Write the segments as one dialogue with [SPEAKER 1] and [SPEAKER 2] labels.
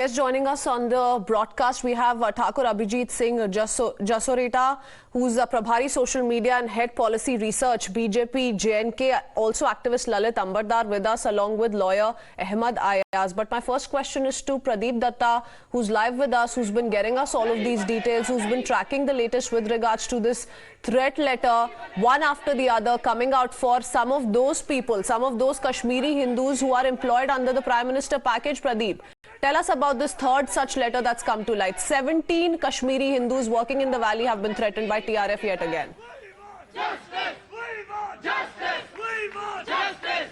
[SPEAKER 1] Yes, joining us on the broadcast, we have Thakur Abhijit Singh Jasoreta, who's a Prabhari Social Media and Head Policy Research, BJP, JNK, also activist Lalit Ambardar with us, along with lawyer Ahmed Ayaz. But my first question is to Pradeep Datta, who's live with us, who's been getting us all of these details, who's been tracking the latest with regards to this threat letter, one after the other, coming out for some of those people, some of those Kashmiri Hindus who are employed under the Prime Minister package. Pradeep, tell us about this third such letter that's come to light. 17 Kashmiri Hindus working in the valley have been threatened by TRF yet again.
[SPEAKER 2] Justice! We want justice! We want justice!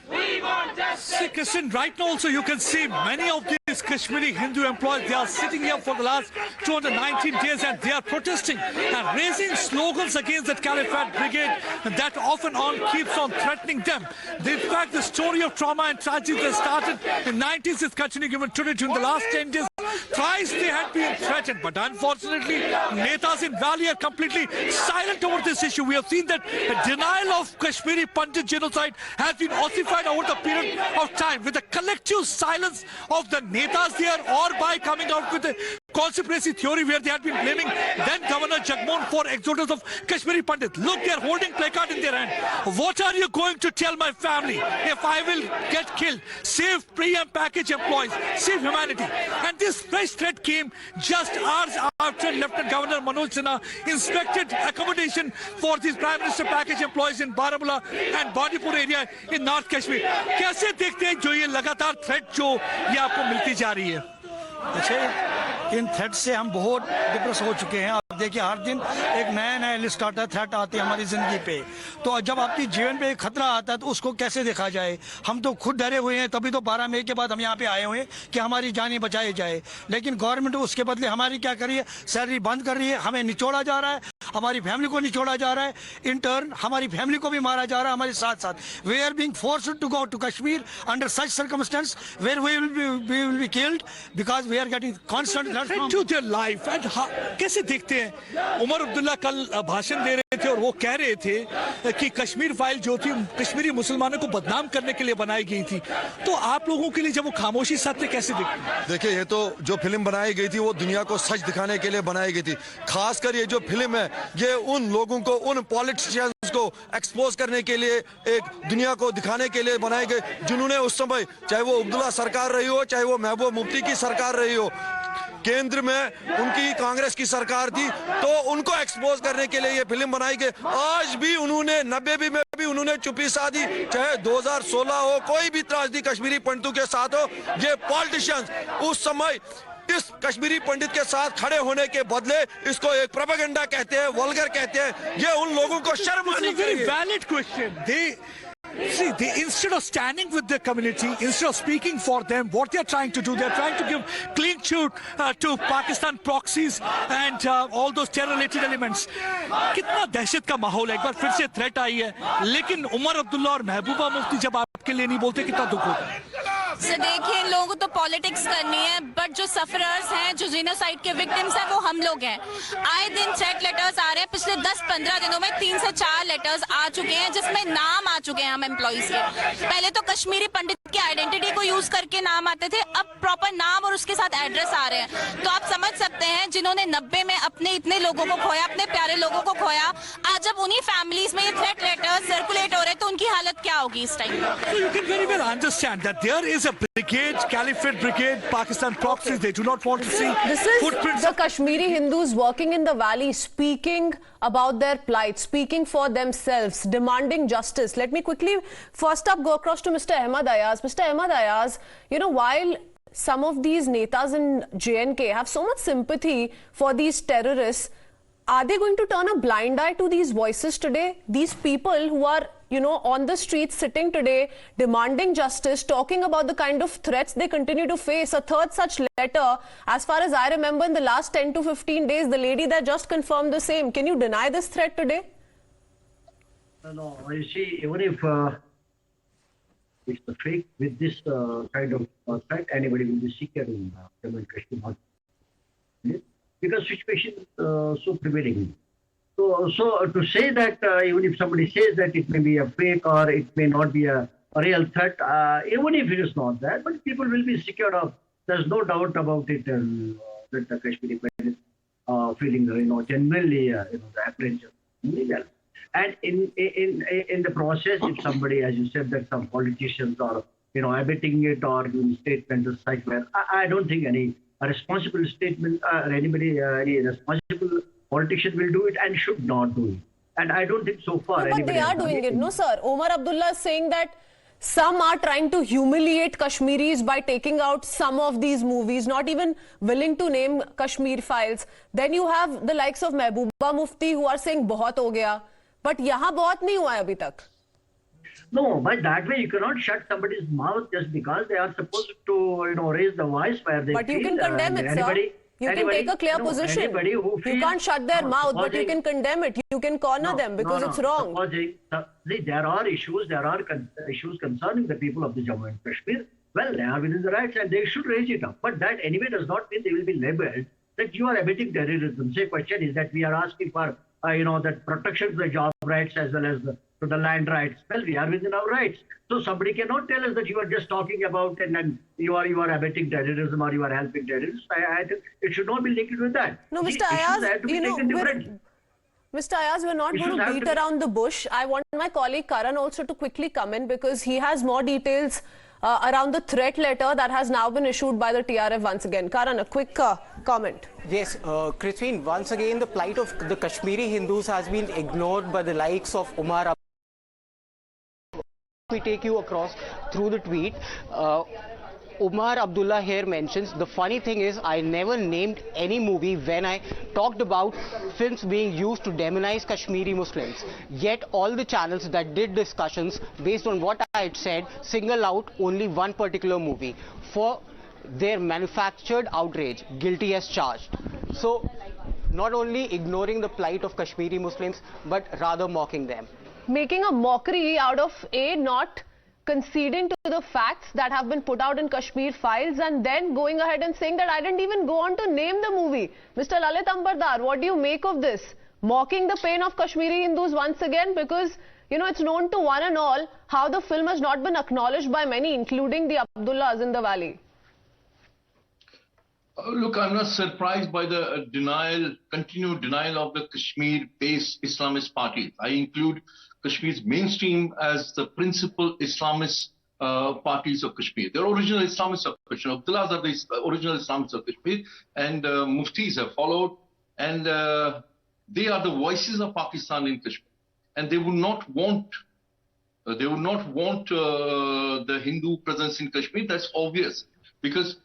[SPEAKER 2] We want justice!
[SPEAKER 3] See, Christian, right now also you can see many of these Kashmiri Hindu employees, they are sitting here for the last 219 days and they are protesting and raising slogans against that Caliphate Brigade that off and on keeps on threatening them. In fact, the story of trauma and tragedy that started in the 90s is continuing even today. During the last 10 days, thrice they had been threatened, but unfortunately, Netas in Valley are completely silent over this issue. We have seen that a denial of Kashmiri Pandit genocide has been ossified over the period of time with the collective silence of the Netas there, or by coming out with a conspiracy theory where they had been blaming then Governor Jagmohan for exodus of Kashmiri Pandit. Look, they are holding placard in their hand. What are you going to tell my family if I will get killed? Save pre-em package employees, save humanity. And this fresh threat came just hours after Lieutenant Governor Manoj Sinha inspected accommodation for these Prime Minister package employees in Baramulla and Bandipur area in North Kashmir. कैसे देखते हैं जो ये लगातार threat जो ये आपको मिलती जा रही है?
[SPEAKER 4] अच्छा, इन थ्रेट से हम बहुत डिप्रेस हो चुके हैं। आप देखिए, हर दिन एक नया लिस्ट आता है, थ्रेट आती है हमारी जिंदगी पे। तो जब आपकी जीवन पे एक खतरा आता है तो उसको कैसे देखा जाए? हम तो खुद डरे हुए हैं, तभी तो 12 मई के बाद हम यहाँ पे आए हुए हैं कि हमारी जानें बचाई जाए। लेकिन गवर्नमेंट उसके बदले हमारी क्या कर रही है? सैलरी बंद कर रही है, हमें निचोड़ा जा रहा है, हमारी फैमिली को निचोड़ा जा रहा है, इन टर्न हमारी फैमिली को भी मारा जा रहा है हमारे साथ साथ। We are being forced to go to Kashmir under such circumstance where we will be killed because we are getting constant threat
[SPEAKER 3] to their life. And कैसे देखते हैं? उमर अब्दुल्ला कल भाषण दे रहे थे और वो कह रहे थे कि कश्मीर फाइल जो थी कश्मीरी मुसलमानों को बदनाम करने के लिए बनाई गई थी। तो आप लोगों के लिए जब वो खामोशी साथ थे, कैसे देखते हैं?
[SPEAKER 5] देखिए, ये तो जो फिल्म बनाई गई थी वो दुनिया को सच दिखाने के लिए बनाई गई थी। खासकर ये जो फिल्म है ये उन लोगों को, उन पॉलिटिशियंस को एक्सपोज करने के लिए, एक दुनिया को दिखाने के लिए बनाई गई, जिन्होंने उस समय, चाहे वो अब्दुल्ला सरकार रही हो, चाहे वो महबूब मुफ्ती की सरकार रही हो, केंद्र में उनकी कांग्रेस की सरकार थी, तो उनको एक्सपोज करने के लिए ये फिल्म बनाई गई। आज भी उन्होंने 90 में भी उन्होंने चुप्पी साधी, चाहे 2016 हो, कोई भी त्रासदी कश्मीरी पंडितों के साथ हो। ये पॉलिटिशियंस उस समय इस कश्मीरी पंडित के साथ खड़े होने के बदले इसको एक प्रोपेगेंडा कहते हैं, वल्गर कहते हैं। ये उन लोगों को शर्म आनी चाहिए।
[SPEAKER 3] Valid question. See, instead of standing with the community, instead of speaking for them, what they are trying to do, they are trying to give clean chute to Pakistan proxies and all those terror-related elements. कितना दहशत का माहौल है। एक बार फिर से threat आई है, लेकिन उमर अब्दुल्ला और महबूबा मुफ्ती जब आपके लिए नहीं बोलते, कितना दुख होता है।
[SPEAKER 6] सर देखिए, इन लोगों को तो पॉलिटिक्स करनी है, बट जो सफरर्स हैं, जो जीनोसाइड के विक्टिम्स हैं, वो हम लोग हैं। आए दिन थ्रेट लेटर्स आ रहे हैं। पिछले 10-15 दिनों में 3 से 4 लेटर्स आ चुके हैं जिसमें नाम आ चुके हैं हम एम्प्लॉइज के। पहले तो कश्मीरी पंडित की आइडेंटिटी को यूज करके नाम आते थे, अब प्रॉपर नाम और उसके साथ एड्रेस आ रहे हैं। तो आप समझ सकते हैं, जिन्होंने 90 में अपने इतने लोगों को खोया, अपने प्यारे लोगों को खोया, आज जब उन्हीं फैमिलीज में ये थ्रेट लेटर्स सर्कुलेट हो रहे हैं तो उनकी हालत क्या होगी इस time?
[SPEAKER 3] So you can very well understand that there is a brigade, Caliphate Brigade, Pakistan proxies, they do not want to see footprints.
[SPEAKER 1] The Kashmiri Hindus working in the valley speaking about their plight, speaking for themselves, demanding justice. Let me quickly first up go across to Mr. Ahmed Ayaz. Mr. Ahmed Ayaz, you know, while some of these netas in JNK have so much sympathy for these terrorists, are they going to turn a blind eye to these voices today? These people who are, you know, on the streets sitting today, demanding justice, talking about the kind of threats they continue to face. A third such letter, as far as I remember, in the last 10 to 15 days, the lady that just confirmed the same. Can you deny this threat today?
[SPEAKER 7] No, you see, even if it's a fake, with this kind of threat, anybody will be secure in Jammu and Kashmir. Because situation is so prevailing. So to say that even if somebody says that it may be a fake or it may not be a real threat, even if it is not that, but people will be secured of There's no doubt about it that the Kashmiri men feeling, genuinely, the apprehension illegal. And in the process, if somebody, as you said, that some politicians are, abetting it or doing statements or such, where I don't think any responsible statement any responsible politician will do it and should not do it. And I don't think so far.
[SPEAKER 1] No, but they are doing it, no, sir. Omar Abdullah is saying that some are trying to humiliate Kashmiris by taking out some of these movies, not even willing to name Kashmir Files. Then you have the likes of Mehbooba Mufti who are saying बहुत हो गया, but यहाँ बहुत नहीं हुआ है अभी तक.
[SPEAKER 7] No, but that way you cannot shut somebody's mouth just because they are supposed to, raise the voice where they
[SPEAKER 1] But
[SPEAKER 7] feel.
[SPEAKER 1] you can condemn it, sir. You can take a clear position. You can't shut their mouth, but you can condemn it. You can corner them because it's wrong.
[SPEAKER 7] There are issues concerning the people of the Jammu and Kashmir. Well, they are within the rights and they should raise it up. But that anyway does not mean they will be labeled that you are abetting terrorism. Say, question is that we are asking for, that protection to the job rights as well as to the land rights. Well, we are within our rights. So somebody cannot tell us that you are just talking about and then you are abetting terrorism or you are helping terrorists. I think it should not be linked with that.
[SPEAKER 1] No, Mr.
[SPEAKER 7] See,
[SPEAKER 1] Ayaz,
[SPEAKER 7] Mr.
[SPEAKER 1] Ayaz, we're not going to beat around the bush. I want my colleague Karan also to quickly come in because he has more details around the threat letter that has now been issued by the TRF once again. Karan, a quick comment.
[SPEAKER 8] Yes, Christine, once again the plight of the Kashmiri Hindus has been ignored by the likes of Omar Abdullah. We take you across through the tweet. Omar Abdullah here mentions, the funny thing is I never named any movie when I talked about films being used to demonize Kashmiri Muslims. Yet all the channels that did discussions based on what I had said single out only one particular movie for their manufactured outrage, guilty as charged. So not only ignoring the plight of Kashmiri Muslims but rather mocking them.
[SPEAKER 1] Making a mockery out of not conceding to the facts that have been put out in Kashmir Files and then going ahead and saying that I didn't even go on to name the movie. Mr. Lalit Ambardar, what do you make of this? Mocking the pain of Kashmiri Hindus once again because, it's known to one and all how the film has not been acknowledged by many, including the Abdullahs in the valley.
[SPEAKER 9] Look, I'm not surprised by the continued denial of the Kashmir-based Islamist parties. I include Kashmir's mainstream as the principal Islamist parties of Kashmir. They're original Islamists of Kashmir. Abdullahs are the original Islamists of Kashmir, and Muftis have followed, and they are the voices of Pakistan in Kashmir. And they would not want the Hindu presence in Kashmir. That's obvious because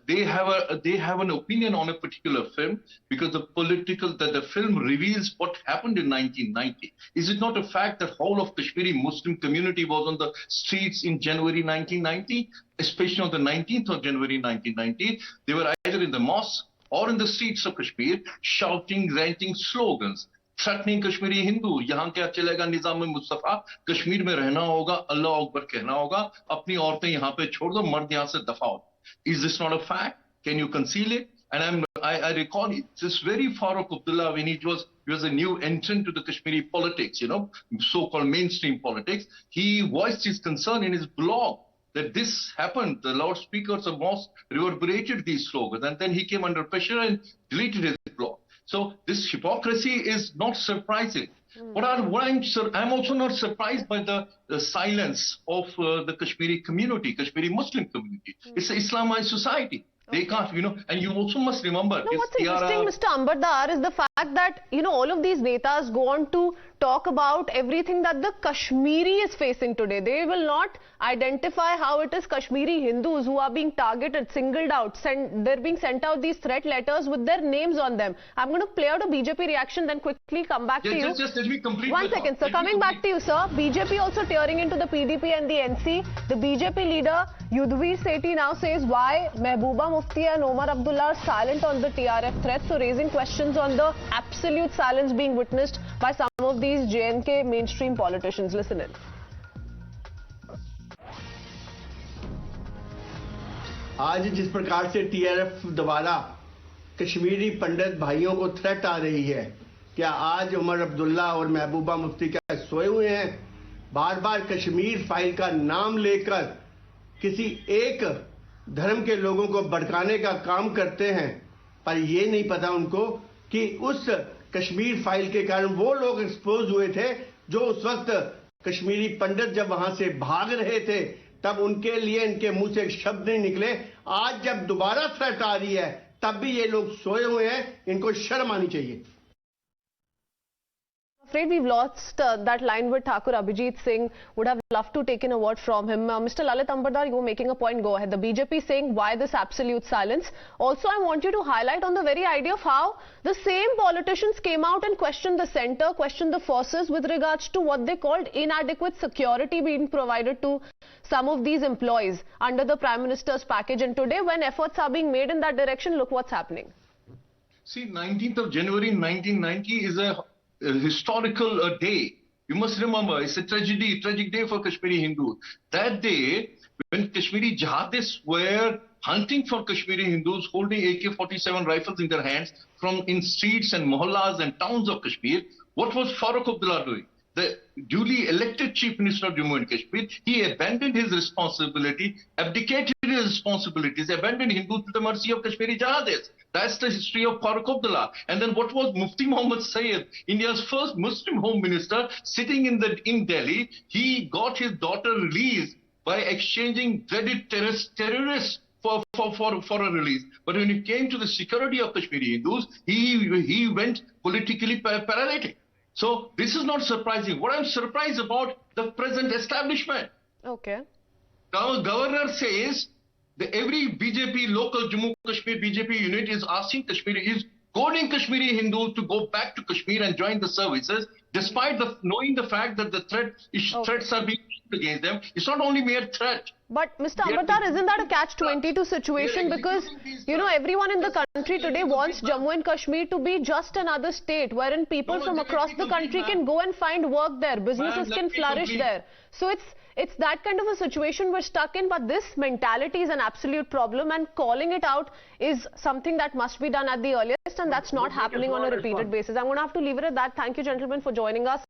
[SPEAKER 9] they have an opinion on a particular film because the film reveals what happened in 1990. Is it not a fact that whole of Kashmiri Muslim community was on the streets in January 1990, especially on the 19th of January 1990? They were either in the mosque or in the streets of Kashmir shouting, ranting slogans. Threatening Kashmiri Hindu, यहाँ क्या चलेगा निज़ाम मुस्तफ़ा, कश्मीर में रहना होगा, अल्लाह अकबर कहना होगा, अपनी औरतें यहाँ पे छोड़ दो, मर्द यहाँ से दफा हो. Is this not a fact? Can you conceal it? And I recall it. This very Farooq Abdullah, when he was a new entrant to the Kashmiri politics, so-called mainstream politics, he voiced his concern in his blog that this happened. The loudspeakers of mosque reverberated these slogans, and then he came under pressure and deleted his blog. So this hypocrisy is not surprising. I'm also not surprised by the silence of the Kashmiri community, Kashmiri Muslim community. It's an Islamized society. They can't, and you also must remember.
[SPEAKER 1] No, what's interesting, Mr. Ambardar, is the fact that, all of these netas go on to talk about everything that the Kashmiri is facing today. They will not identify how it is Kashmiri Hindus who are being targeted, singled out, they're being sent out these threat letters with their names on them. I'm going to play out a BJP reaction, then quickly come back to you.
[SPEAKER 9] Just let me complete.
[SPEAKER 1] One second, sir. Coming back to you, sir. BJP also tearing into the PDP and the NC. The BJP leader, Yudhvir Sethi, now says why Mehbooba Mufti and Omar Abdullah are silent on the TRF threat. So raising questions on the absolute silence being witnessed by some of these JNK mainstream politicians. Listen in.
[SPEAKER 10] आज जिस प्रकार से TRF द्वारा कश्मीरी पंडित भाइयों को threat आ रही है, क्या आज उमर अब्दुल्ला और महबूबा मुफ्ती क्या सोए हुए हैं? बार बार कश्मीर फाइल का नाम लेकर किसी एक धर्म के लोगों को भड़काने का काम करते हैं, पर ये नहीं पता उनको कि उस कश्मीर फाइल के कारण वो लोग एक्सपोज हुए थे जो उस वक्त कश्मीरी पंडित जब वहां से भाग रहे थे तब उनके लिए इनके मुंह से एक शब्द नहीं निकले। आज जब दोबारा थ्रेट आ रही है तब भी ये लोग सोए हुए हैं, इनको शर्म आनी चाहिए।
[SPEAKER 1] Afraid we've lost that line with Thakur Abhijit Singh. Would have loved to take in a word from him. Mr. Lalit Ambardar, you were making a point. Go ahead. The BJP saying why this absolute silence. Also, I want you to highlight on the very idea of how the same politicians came out and questioned the centre, questioned the forces with regards to what they called inadequate security being provided to some of these employees under the Prime Minister's package. And today, when efforts are being made in that direction, look what's happening.
[SPEAKER 9] See, 19th of January 1990 is a historical day. You must remember, it's a tragic day for Kashmiri Hindus. That day, when Kashmiri jihadists were hunting for Kashmiri Hindus, holding AK-47 rifles in their hands in streets and mohallas and towns of Kashmir, what was Farooq Abdullah doing? The duly elected Chief Minister of Jammu and Kashmir, he abandoned his responsibility, abdicated his responsibilities, abandoned Hindus to the mercy of Kashmiri jihadists. That's the history of Farooq Abdullah. And then what was Mufti Muhammad Sayyid, India's first Muslim Home Minister, sitting in Delhi, he got his daughter released by exchanging dreaded terrorists for a release. But when it came to the security of Kashmiri Hindus, he went politically paralytic. So this is not surprising. What I'm surprised about, the present establishment.
[SPEAKER 1] Okay.
[SPEAKER 9] Now governor says that every BJP local Jammu Kashmir BJP unit is asking is goading Kashmiri Hindus to go back to Kashmir and join the services, despite knowing the fact that the threats are being used against them. It's not only mere threat.
[SPEAKER 1] But Mr. Ambardar, isn't that a catch-22 situation? Because, you know, everyone in the country today wants Jammu and Kashmir to be just another state wherein people from across the country can go and find work there, businesses can flourish there. So it's that kind of a situation we're stuck in, but this mentality is an absolute problem, and calling it out is something that must be done at the earliest, and that's not happening on a repeated basis. I'm going to have to leave it at that. Thank you, gentlemen, for joining us.